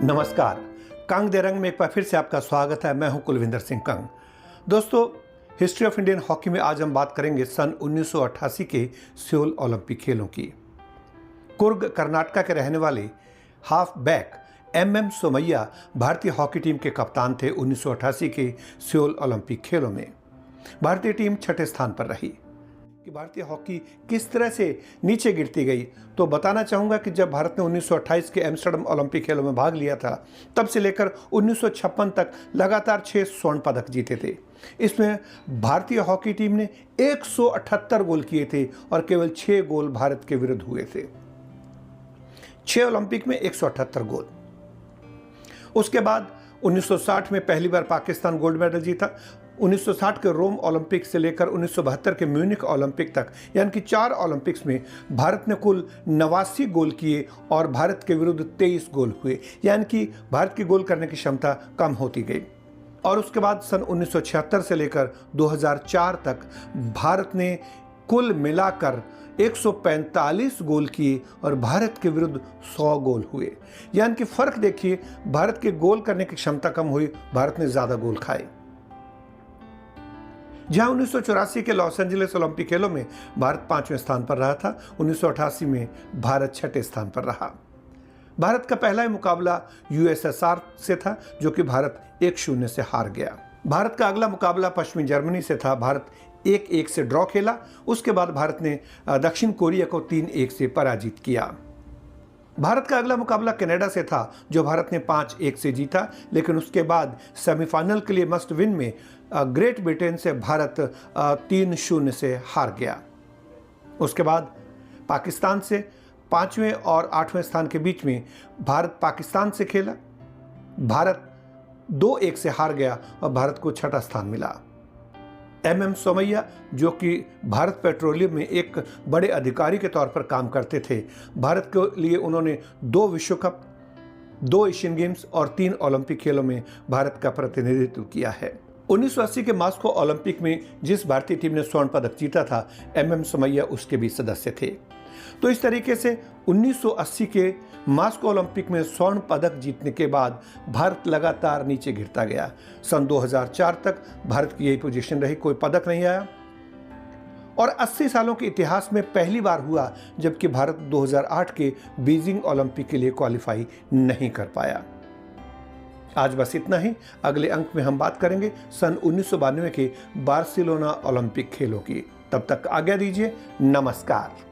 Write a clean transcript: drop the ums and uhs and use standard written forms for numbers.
नमस्कार। कंग दे रंग में एक बार फिर से आपका स्वागत है। मैं हूं कुलविंदर सिंह कंग। दोस्तों, हिस्ट्री ऑफ इंडियन हॉकी में आज हम बात करेंगे सन 1988 के सियोल ओलंपिक खेलों की। कुर्ग कर्नाटका के रहने वाले हाफ बैक MM सोमैया भारतीय हॉकी टीम के कप्तान थे। 1988 के सियोल ओलंपिक खेलों में भारतीय टीम छठे स्थान पर रही। कि भारतीय हॉकी किस तरह से नीचे गिरती गई, तो बताना चाहूँगा कि जब भारत ने 1928 के एम्स्टर्डम ओलंपिक खेलों में भाग लिया था, तब से लेकर 1956 तक लगातार 6 स्वर्ण पदक जीते थे। इसमें भारतीय हॉकी टीम ने 178 गोल किए थे और केवल 6 गोल भारत के विरुद्ध हुए थे। 6 ओलंपिक में 178 गोल। उसके बाद 1960 में पहली बार पाकिस्तान गोल्ड मेडल जीता। 1960 के रोम ओलंपिक से लेकर 1972 के म्यूनिक ओलंपिक तक, यानी कि 4 ओलंपिक्स में भारत ने कुल 89 गोल किए और भारत के विरुद्ध 23 गोल हुए, यानी कि भारत की गोल करने की क्षमता कम होती गई। और उसके बाद सन 1976 से लेकर 2004 तक भारत ने कुल मिलाकर 145 गोल किए और भारत के विरुद्ध 100 गोल हुए। यानी कि फर्क देखिए, भारत के गोल करने की क्षमता कम हुई, भारत ने ज्यादा गोल खाए। जहां 1984 के लॉस एंजलिस ओलंपिक खेलों में भारत 5वें स्थान पर रहा था, 1988 में भारत 6ठे स्थान पर रहा। भारत का पहला ही मुकाबला USSR से था, जो कि भारत 1-0 से हार गया। भारत का अगला मुकाबला पश्चिमी जर्मनी से था। भारत 1-1 से ड्रॉ खेला। उसके बाद भारत ने दक्षिण कोरिया को 3-1 से पराजित किया। भारत का अगला मुकाबला कनाडा से था, जो भारत ने 5-1 से जीता, लेकिन उसके बाद सेमीफाइनल के लिए मस्ट विन में ग्रेट ब्रिटेन से भारत 3-0 से हार गया। उसके बाद पाकिस्तान से 5वें और 8वें स्थान के बीच में भारत पाकिस्तान से खेला। भारत 2-1 से हार गया और भारत को 6ठा स्थान मिला। MM सोमैया, जो कि भारत पेट्रोलियम में एक बड़े अधिकारी के तौर पर काम करते थे, भारत के लिए उन्होंने 2 विश्व कप, 2 एशियन गेम्स और 3 ओलंपिक खेलों में भारत का प्रतिनिधित्व किया है। 1980 के मास्को ओलंपिक में जिस भारतीय टीम ने स्वर्ण पदक जीता था, MM सोमैया उसके भी सदस्य थे। तो इस तरीके से 1980 के मास्को ओलंपिक में स्वर्ण पदक जीतने के बाद भारत लगातार नीचे गिरता गया। सन 2004 तक भारत की यही पोजीशन रही, कोई पदक नहीं आया। और 80 सालों के इतिहास में पहली बार हुआ जबकि भारत 2008 के बीजिंग ओलंपिक के लिए क्वालिफाई नहीं कर पाया। आज बस इतना ही। अगले अंक में हम बात करेंगे सन 1992 के बार्सिलोना ओलंपिक खेलों की। तब तक आज्ञा दीजिए। नमस्कार।